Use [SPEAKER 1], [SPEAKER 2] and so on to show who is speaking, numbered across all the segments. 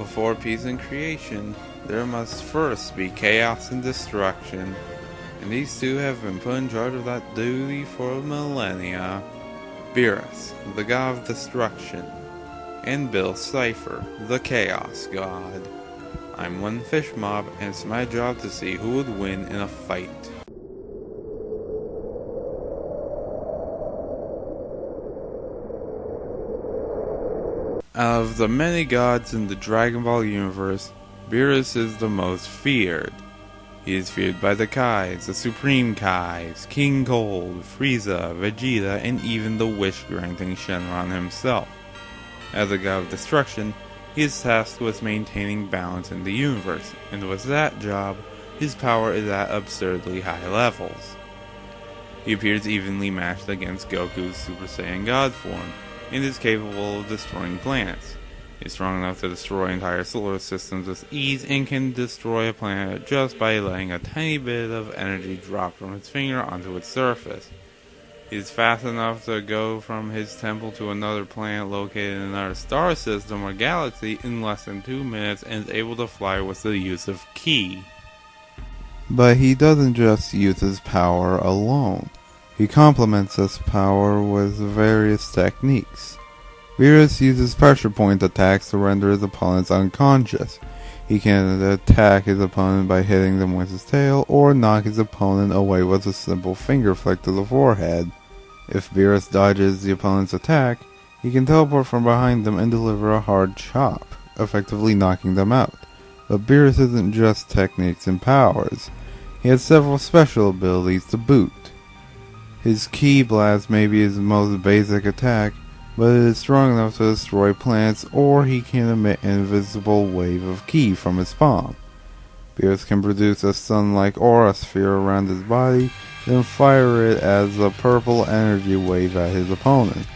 [SPEAKER 1] Before peace and creation, there must first be chaos and destruction, and these two have been put in charge of that duty for millennia. Beerus, the god of destruction, and Cipher, the chaos god. I'm one fish mob, and it's my job to see who would win in a fight. Out of the many gods in the Dragon Ball universe, Beerus is the most feared. He is feared by the Kais, the Supreme Kais, King Cold, Frieza, Vegeta, and even the wish-granting Shenron himself. As a god of destruction, he is tasked with maintaining balance in the universe, and with that job, his power is at absurdly high levels. He appears evenly matched against Goku's Super Saiyan God form, and is capable of destroying planets. He is strong enough to destroy entire solar systems with ease and can destroy a planet just by letting a tiny bit of energy drop from his finger onto its surface. He is fast enough to go from his temple to another planet located in another star system or galaxy in less than 2 minutes and is able to fly with the use of ki. But he doesn't just use his power alone. He complements this power with various techniques. Beerus uses pressure point attacks to render his opponents unconscious. He can attack his opponent by hitting them with his tail, or knock his opponent away with a simple finger flick to the forehead. If Beerus dodges the opponent's attack, he can teleport from behind them and deliver a hard chop, effectively knocking them out. But Beerus isn't just techniques and powers. He has several special abilities to boot. His Ki Blast may be his most basic attack, but it is strong enough to destroy planets, or he can emit an invisible wave of Ki from his palm. Beerus can produce a sun-like aura sphere around his body, then fire it as a purple energy wave at his opponent.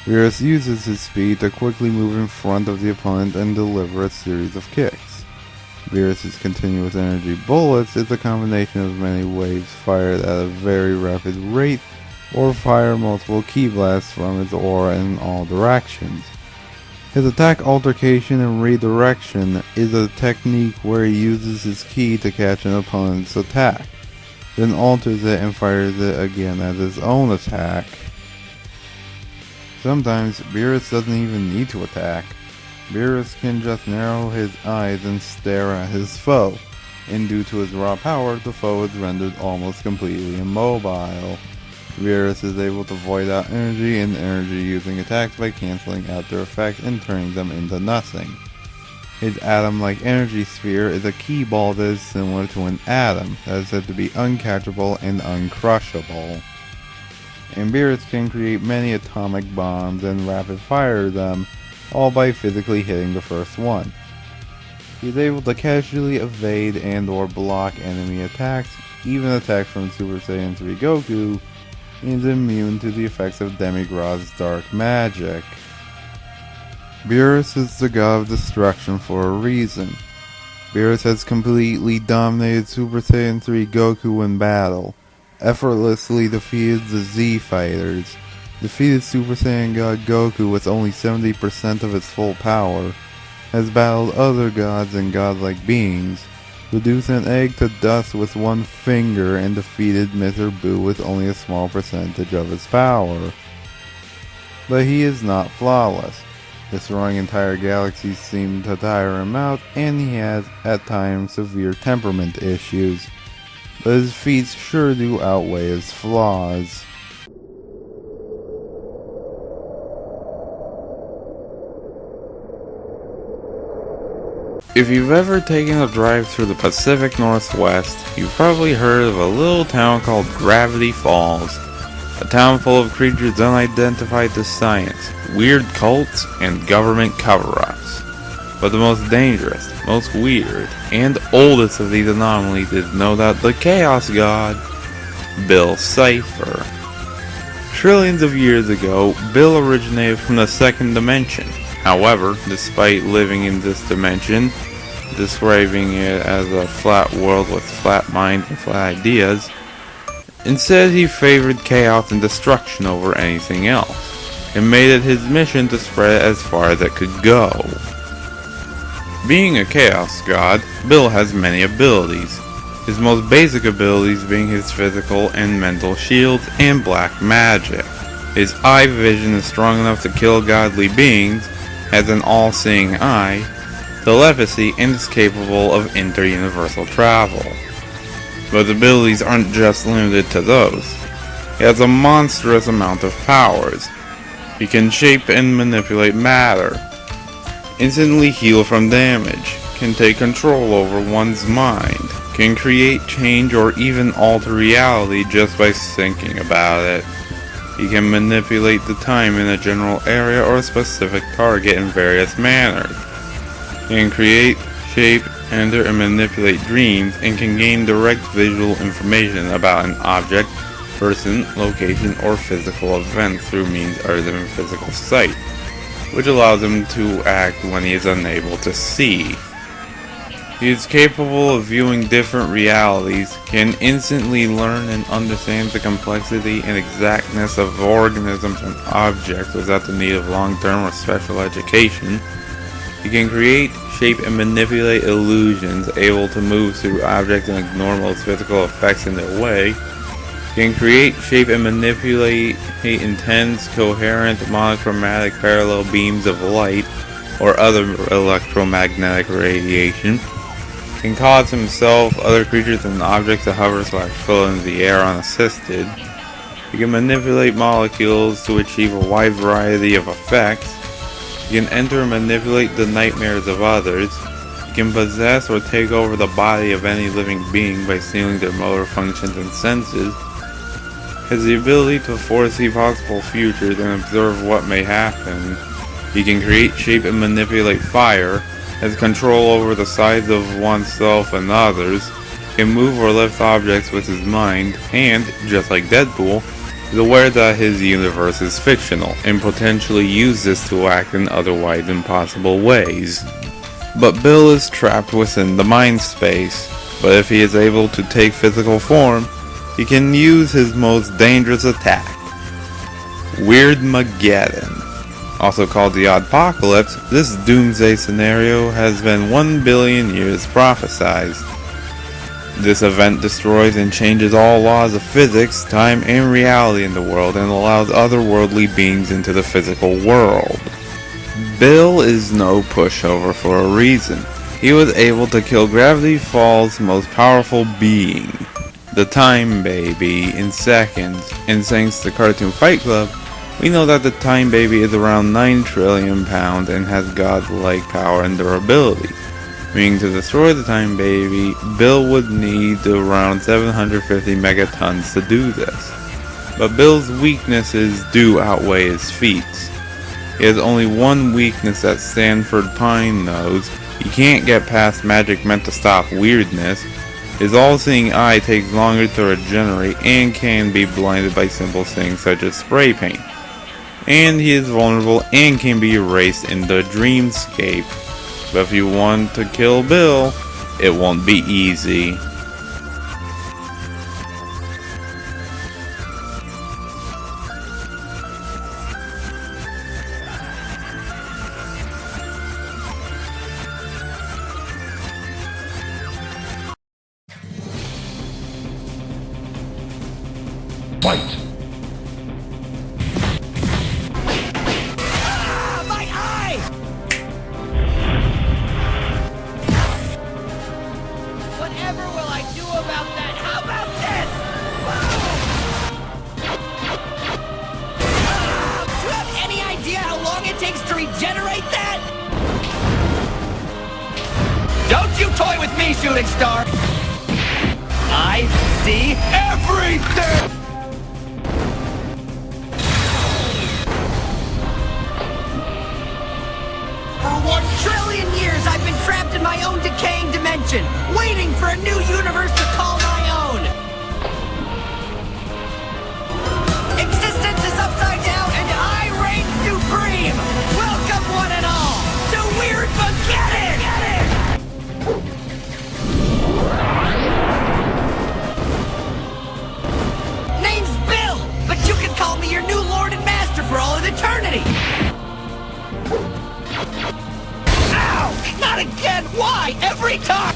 [SPEAKER 1] Beerus uses his speed to quickly move in front of the opponent and deliver a series of kicks. Beerus' continuous energy bullets is a combination of many waves fired at a very rapid rate, or fire multiple Ki Blasts from his aura in all directions. His attack altercation and redirection is a technique where he uses his ki to catch an opponent's attack, then alters it and fires it again as his own attack. Sometimes Beerus doesn't even need to attack. Beerus can just narrow his eyes and stare at his foe, and due to his raw power, the foe is rendered almost completely immobile. Beerus is able to void out energy and energy using attacks by cancelling out their effects and turning them into nothing. His atom-like energy sphere is a ki ball that is similar to an atom, that is said to be uncatchable and uncrushable. And Beerus can create many atomic bombs and rapid fire them, all by physically hitting the first one. He is able to casually evade and or block enemy attacks, even attacks from Super Saiyan 3 Goku, and is immune to the effects of Demigod's dark magic. Beerus is the god of destruction for a reason. Beerus has completely dominated Super Saiyan 3 Goku in battle, effortlessly defeated the Z Fighters, defeated Super Saiyan God Goku with only 70% of its full power, has battled other gods and godlike beings, reduced an egg to dust with one finger, and defeated Mr. Boo with only a small percentage of his power. But he is not flawless. Destroying entire galaxies seemed to tire him out, and he has, at times, severe temperament issues. But his feats sure do outweigh his flaws. If you've ever taken a drive through the Pacific Northwest, you've probably heard of a little town called Gravity Falls. A town full of creatures unidentified to science, weird cults, and government cover-ups. But the most dangerous, most weird, and oldest of these anomalies is no doubt the Chaos God, Cipher. Trillions of years ago, Bill originated from the second dimension. However, despite living in this dimension, describing it as a flat world with flat minds and flat ideas, instead he favored chaos and destruction over anything else, and made it his mission to spread it as far as it could go. Being a Chaos God, Bill has many abilities. His most basic abilities being his physical and mental shields and black magic. His eye vision is strong enough to kill godly beings, has an all-seeing eye, telepathy, and is capable of inter-universal travel. But his abilities aren't just limited to those. He has a monstrous amount of powers. He can shape and manipulate matter, instantly heal from damage, can take control over one's mind, can create change or even alter reality just by thinking about it. He can manipulate the time in a general area or a specific target in various manners. He can create, shape, enter, and manipulate dreams, and can gain direct visual information about an object, person, location, or physical event through means other than physical sight, which allows him to act when he is unable to see. He is capable of viewing different realities, can instantly learn and understand the complexity and exactness of organisms and objects without the need of long-term or special education. He can create, shape, and manipulate illusions, able to move through objects and ignore most physical effects in their way. He can create, shape, and manipulate intense, coherent, monochromatic parallel beams of light or other electromagnetic radiation. Can cause himself, other creatures, and objects to hover / float in the air unassisted. He can manipulate molecules to achieve a wide variety of effects. He can enter and manipulate the nightmares of others. He can possess or take over the body of any living being by stealing their motor functions and senses. Has the ability to foresee possible futures and observe what may happen. He can create, shape, and manipulate fire. Has control over the size of oneself and others, can move or lift objects with his mind, and, just like Deadpool, is aware that his universe is fictional, and potentially use this to act in otherwise impossible ways. But Bill is trapped within the mind space, but if he is able to take physical form, he can use his most dangerous attack, Weirdmageddon. Also called the Oddpocalypse, this doomsday scenario has been 1 billion years prophesized. This event destroys and changes all laws of physics, time, and reality in the world and allows otherworldly beings into the physical world. Bill is no pushover for a reason. He was able to kill Gravity Falls' most powerful being, the Time Baby, in seconds, and thanks to Cartoon Fight Club, we know that the Time Baby is around 9 trillion pounds and has godlike power and durability, meaning to destroy the Time Baby, Bill would need around 750 megatons to do this. But Bill's weaknesses do outweigh his feats. He has only one weakness that Stanford Pine knows. He can't get past magic meant to stop weirdness. His all-seeing eye takes longer to regenerate and can be blinded by simple things such as spray paint. And he is vulnerable and can be erased in the dreamscape. But if you want to kill Bill, it won't be easy.
[SPEAKER 2] Fight!
[SPEAKER 3] Regenerate that? Don't you toy with me, shooting star! I see everything! For 1 trillion years, I've been trapped in my own decaying dimension, waiting for a new universe to call my own! Existence is upside down, and I reign supreme! Welcome, one and all, to Weirdmageddon! again! Why? Every time!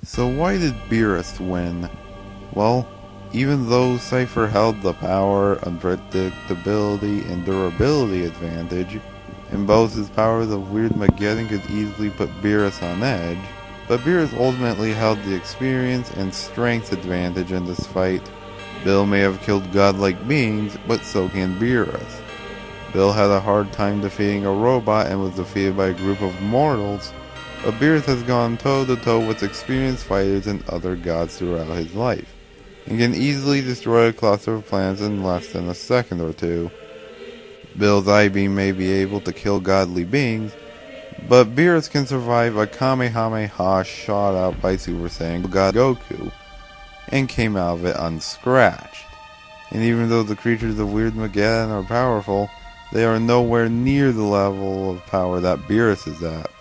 [SPEAKER 1] So why did Beerus win? Well, even though Cipher held the power, unpredictability, and durability advantage, and both his powers of Weirdmageddon could easily put Beerus on edge, but Beerus ultimately held the experience and strength advantage in this fight. Bill may have killed godlike beings, but so can Beerus. Bill had a hard time defeating a robot and was defeated by a group of mortals, but Beerus has gone toe-to-toe with experienced fighters and other gods throughout his life, and can easily destroy a cluster of planets in less than a second or two. Bill's I-Beam may be able to kill godly beings, but Beerus can survive a Kamehameha shot out by Super Saiyan God Goku, and came out of it unscratched. And even though the creatures of Weirdmageddon are powerful, they are nowhere near the level of power that Beerus is at.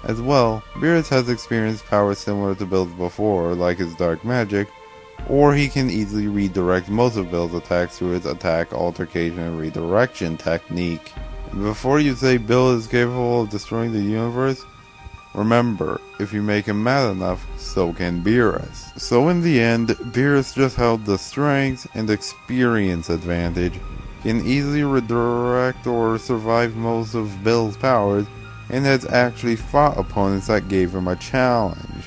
[SPEAKER 1] As well, Beerus has experienced powers similar to Bill's before, like his dark magic, or he can easily redirect most of Bill's attacks through his attack, altercation, and redirection technique. And before you say Bill is capable of destroying the universe, remember, if you make him mad enough, so can Beerus. So in the end, Beerus just held the strength and experience advantage, can easily redirect or survive most of Bill's powers, and has actually fought opponents that gave him a challenge.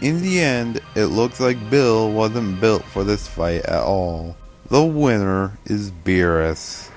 [SPEAKER 1] In the end, it looks like Bill wasn't built for this fight at all. The winner is Beerus.